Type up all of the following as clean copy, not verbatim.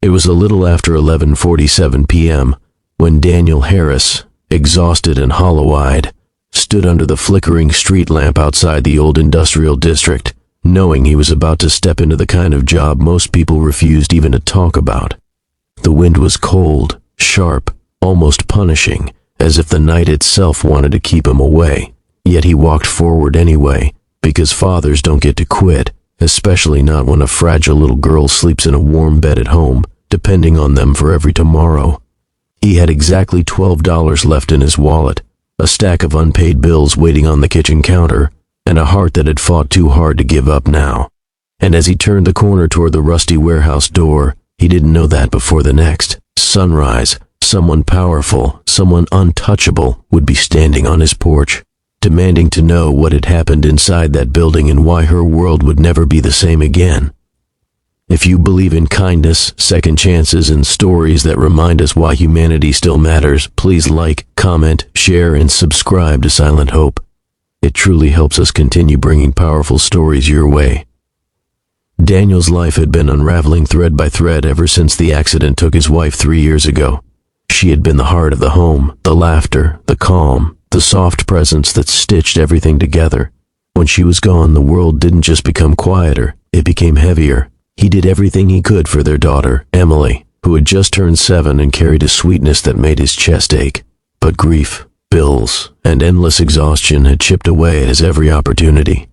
It was a little after 11:47 p.m. when Daniel Harris, exhausted and hollow-eyed, stood under the flickering street lamp outside the old industrial district, knowing he was about to step into the kind of job most people refused even to talk about. The wind was cold, sharp, almost punishing, as if the night itself wanted to keep him away. Yet he walked forward anyway, because fathers don't get to quit, especially not when a fragile little girl sleeps in a warm bed at home, depending on them for every tomorrow. He had exactly $12 left in his wallet, a stack of unpaid bills waiting on the kitchen counter, and a heart that had fought too hard to give up now. And as he turned the corner toward the rusty warehouse door, he didn't know that before the next sunrise, someone powerful, someone untouchable would be standing on his porch, demanding to know what had happened inside that building and why her world would never be the same again. If you believe in kindness, second chances, and stories that remind us why humanity still matters, please like, comment, share, and subscribe to Silent Hope. It truly helps us continue bringing powerful stories your way. Daniel's life had been unraveling thread by thread ever since the accident took his wife 3 years ago. She had been the heart of the home, the laughter, the calm, the soft presence that stitched everything together. When she was gone, the world didn't just become quieter, it became heavier. He did everything he could for their daughter, Emily, who had just turned 7 and carried a sweetness that made his chest ache. But grief, bills, and endless exhaustion had chipped away at his every opportunity.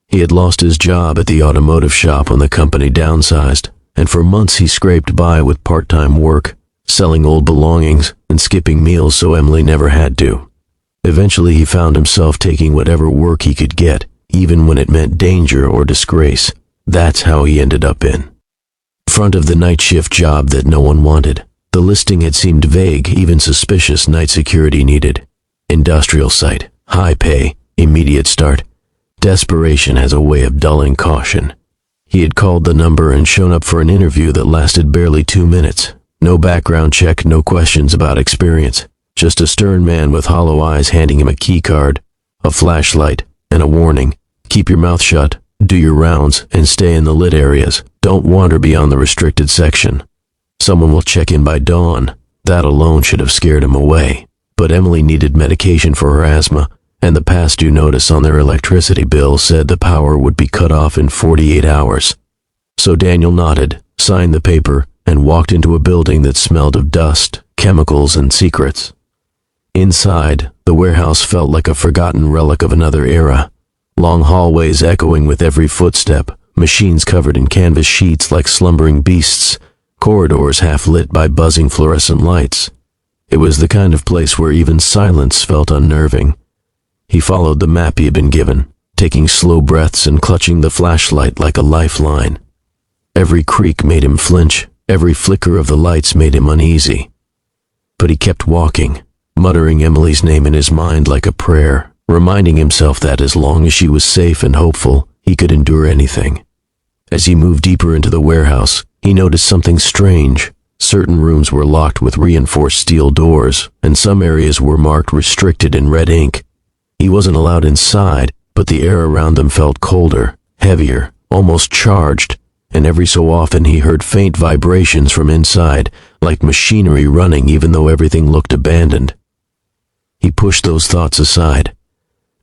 He had lost his job at the automotive shop when the company downsized, and for months he scraped by with part-time work, selling old belongings and skipping meals so Emily never had to. Eventually he found himself taking whatever work he could get, even when it meant danger or disgrace. That's how he ended up in front of the night shift job that no one wanted. The listing had seemed vague, even suspicious. Night security needed. Industrial site, high pay, immediate start. Desperation has a way of dulling caution. He had called the number and shown up for an interview that lasted barely 2 minutes. No background check, no questions about experience. Just a stern man with hollow eyes handing him a key card, a flashlight, and a warning. Keep your mouth shut. Do your rounds and stay in the lit areas. Don't wander beyond the restricted section. Someone will check in by dawn. That alone should have scared him away. But Emily needed medication for her asthma, and the past due notice on their electricity bill said the power would be cut off in 48 hours. So Daniel nodded, signed the paper, and walked into a building that smelled of dust, chemicals, and secrets. Inside, the warehouse felt like a forgotten relic of another era. Long hallways echoing with every footstep, machines covered in canvas sheets like slumbering beasts, corridors half lit by buzzing fluorescent lights. It was the kind of place where even silence felt unnerving. He followed the map he had been given, taking slow breaths and clutching the flashlight like a lifeline. Every creak made him flinch, every flicker of the lights made him uneasy. But he kept walking, muttering Emily's name in his mind like a prayer, reminding himself that as long as she was safe and hopeful, he could endure anything. As he moved deeper into the warehouse, he noticed something strange. Certain rooms were locked with reinforced steel doors, and some areas were marked restricted in red ink. He wasn't allowed inside, but the air around them felt colder, heavier, almost charged, and every so often he heard faint vibrations from inside, like machinery running even though everything looked abandoned. He pushed those thoughts aside.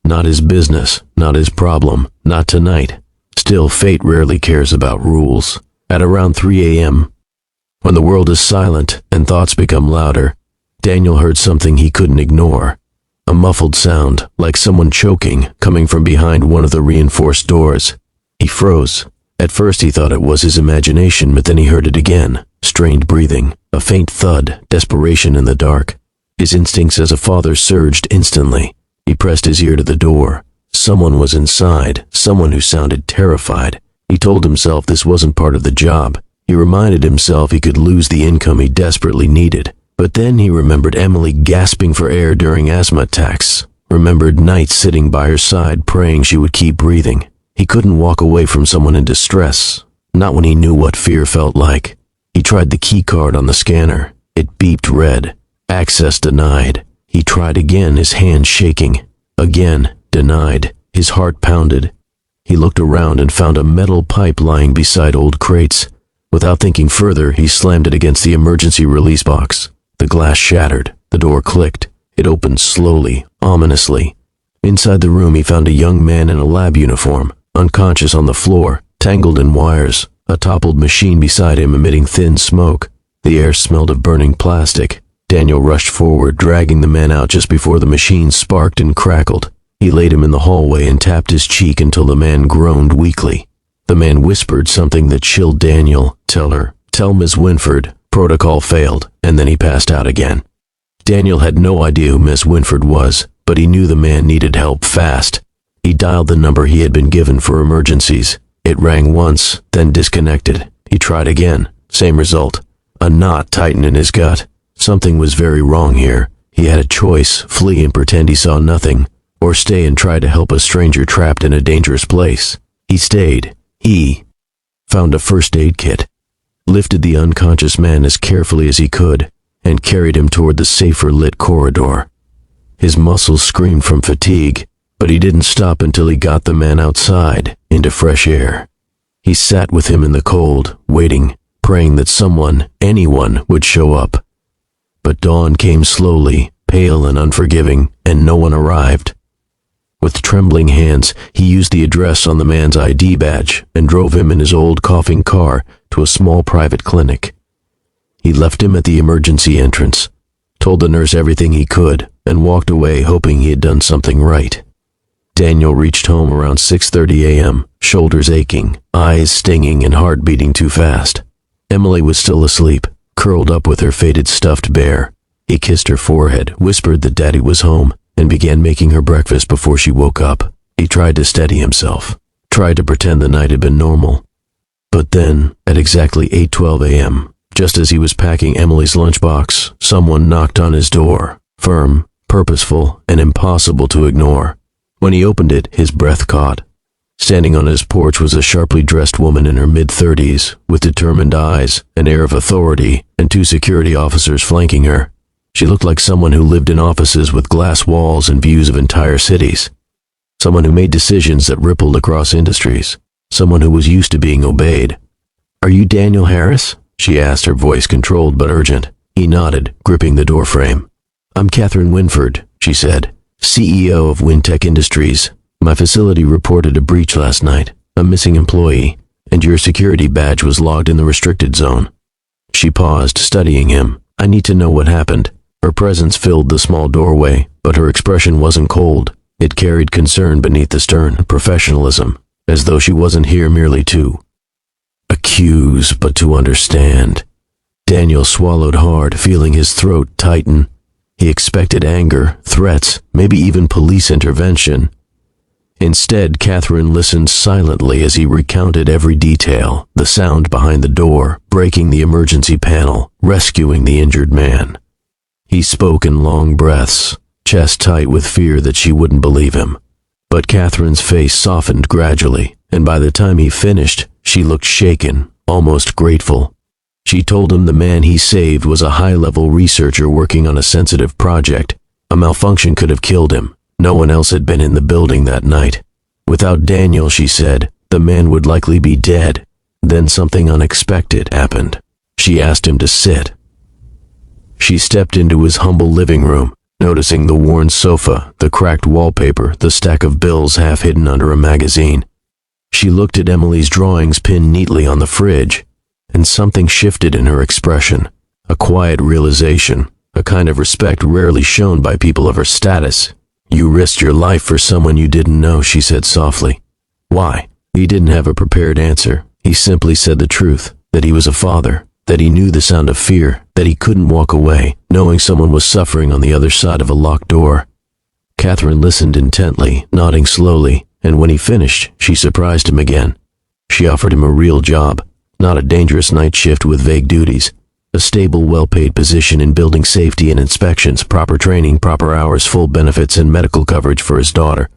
Not his business, not his problem, not tonight. Still, fate rarely cares about rules. At around 3 a.m., when the world is silent and thoughts become louder, Daniel heard something he couldn't ignore. A muffled sound, like someone choking, coming from behind one of the reinforced doors. He froze. At first he thought it was his imagination, but then he heard it again. Strained breathing, a faint thud, desperation in the dark. His instincts as a father surged instantly. He pressed his ear to the door. Someone was inside, someone who sounded terrified. He told himself this wasn't part of the job. He reminded himself he could lose the income he desperately needed. But then he remembered Emily gasping for air during asthma attacks, remembered nights sitting by her side praying she would keep breathing. He couldn't walk away from someone in distress, not when he knew what fear felt like. He tried the key card on the scanner. It beeped red. Access denied. He tried again, his hand shaking. Again, denied. His heart pounded. He looked around and found a metal pipe lying beside old crates. Without thinking further, he slammed it against the emergency release box. The glass shattered. The door clicked. It opened slowly, ominously. Inside the room, he found a young man in a lab uniform, unconscious on the floor, tangled in wires, a toppled machine beside him emitting thin smoke. The air smelled of burning plastic. Daniel rushed forward, dragging the man out just before the machine sparked and crackled. He laid him in the hallway and tapped his cheek until the man groaned weakly. The man whispered something that chilled Daniel. Tell Miss Winford, protocol failed, and then he passed out again. Daniel had no idea who Miss Winford was, but he knew the man needed help fast. He dialed the number he had been given for emergencies. It rang once, then disconnected. He tried again. Same result. A knot tightened in his gut. Something was very wrong here. He had a choice: flee and pretend he saw nothing, or stay and try to help a stranger trapped in a dangerous place. He stayed. He found a first aid kit, lifted the unconscious man as carefully as he could, and carried him toward the safer lit corridor. His muscles screamed from fatigue, but he didn't stop until he got the man outside, into fresh air. He sat with him in the cold, waiting, praying that someone, anyone, would show up. But dawn came slowly, pale and unforgiving, and no one arrived. With trembling hands, he used the address on the man's ID badge and drove him in his old coughing car to a small private clinic. He left him at the emergency entrance, told the nurse everything he could, and walked away hoping he had done something right. Daniel reached home around 6:30 a.m., shoulders aching, eyes stinging, and heart beating too fast. Emily was still asleep, curled up with her faded stuffed bear. He kissed her forehead, whispered that Daddy was home, and began making her breakfast before she woke up. He tried to steady himself, tried to pretend the night had been normal. But then, at exactly 8:12 a.m., just as he was packing Emily's lunchbox, someone knocked on his door, firm, purposeful, and impossible to ignore. When he opened it, his breath caught. Standing on his porch was a sharply dressed woman in her mid-30s, with determined eyes, an air of authority, and 2 security officers flanking her. She looked like someone who lived in offices with glass walls and views of entire cities. Someone who made decisions that rippled across industries. Someone who was used to being obeyed. "Are you Daniel Harris?" she asked, her voice controlled but urgent. He nodded, gripping the doorframe. "I'm Catherine Winford," she said, "CEO of Wintech Industries. My facility reported a breach last night, a missing employee, and your security badge was logged in the restricted zone." She paused, studying him. "I need to know what happened." Her presence filled the small doorway, but her expression wasn't cold. It carried concern beneath the stern professionalism, as though she wasn't here merely to accuse, but to understand. Daniel swallowed hard, feeling his throat tighten. He expected anger, threats, maybe even police intervention. Instead, Catherine listened silently as he recounted every detail: the sound behind the door, breaking the emergency panel, rescuing the injured man. He spoke in long breaths, chest tight with fear that she wouldn't believe him. But Catherine's face softened gradually, and by the time he finished, she looked shaken, almost grateful. She told him the man he saved was a high-level researcher working on a sensitive project. A malfunction could have killed him. No one else had been in the building that night. Without Daniel, she said, the man would likely be dead. Then something unexpected happened. She asked him to sit. She stepped into his humble living room, noticing the worn sofa, the cracked wallpaper, the stack of bills half hidden under a magazine. She looked at Emily's drawings pinned neatly on the fridge, and something shifted in her expression. A quiet realization, a kind of respect rarely shown by people of her status. "You risked your life for someone you didn't know," she said softly. "Why?" He didn't have a prepared answer. He simply said the truth, that he was a father, that he knew the sound of fear, that he couldn't walk away, knowing someone was suffering on the other side of a locked door. Catherine listened intently, nodding slowly, and when he finished, she surprised him again. She offered him a real job, not a dangerous night shift with vague duties. A stable, well-paid position in building safety and inspections, proper training, proper hours, full benefits, and medical coverage for his daughter.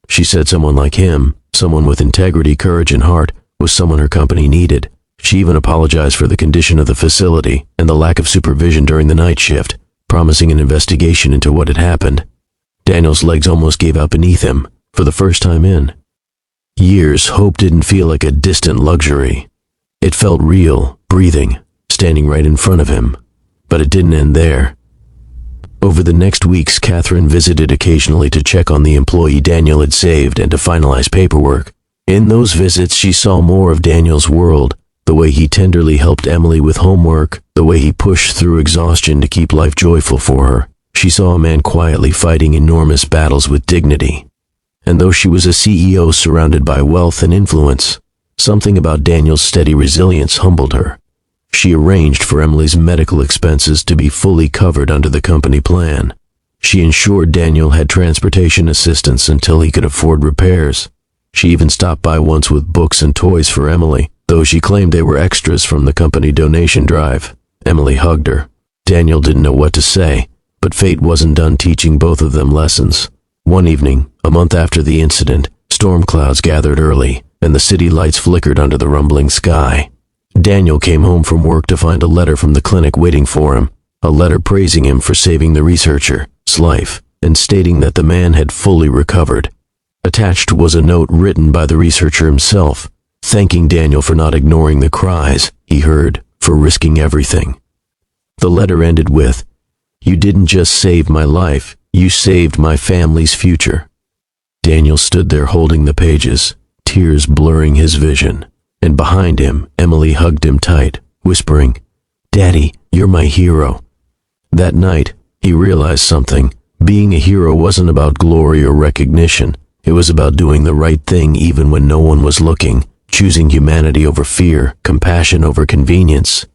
She said someone like him, someone with integrity, courage, and heart, was someone her company needed. She even apologized for the condition of the facility and the lack of supervision during the night shift, promising an investigation into what had happened. Daniel's legs almost gave out beneath him. For the first time in years, hope didn't feel like a distant luxury. It felt real, breathing, standing right in front of him. But it didn't end there. Over the next weeks, Catherine visited occasionally to check on the employee Daniel had saved and to finalize paperwork. In those visits, she saw more of Daniel's world, the way he tenderly helped Emily with homework, the way he pushed through exhaustion to keep life joyful for her. She saw a man quietly fighting enormous battles with dignity. And though she was a CEO surrounded by wealth and influence, something about Daniel's steady resilience humbled her. She arranged for Emily's medical expenses to be fully covered under the company plan. She ensured Daniel had transportation assistance until he could afford repairs. She even stopped by once with books and toys for Emily, though she claimed they were extras from the company donation drive. Emily hugged her. Daniel didn't know what to say, but fate wasn't done teaching both of them lessons. One evening, a month after the incident, storm clouds gathered early, and the city lights flickered under the rumbling sky. Daniel came home from work to find a letter from the clinic waiting for him, a letter praising him for saving the researcher's life, and stating that the man had fully recovered. Attached was a note written by the researcher himself, thanking Daniel for not ignoring the cries he heard, for risking everything. The letter ended with, "You didn't just save my life, you saved my family's future." Daniel stood there holding the pages, tears blurring his vision, and behind him, Emily hugged him tight, whispering, "Daddy, you're my hero." That night, he realized something. Being a hero wasn't about glory or recognition. It was about doing the right thing even when no one was looking, choosing humanity over fear, compassion over convenience.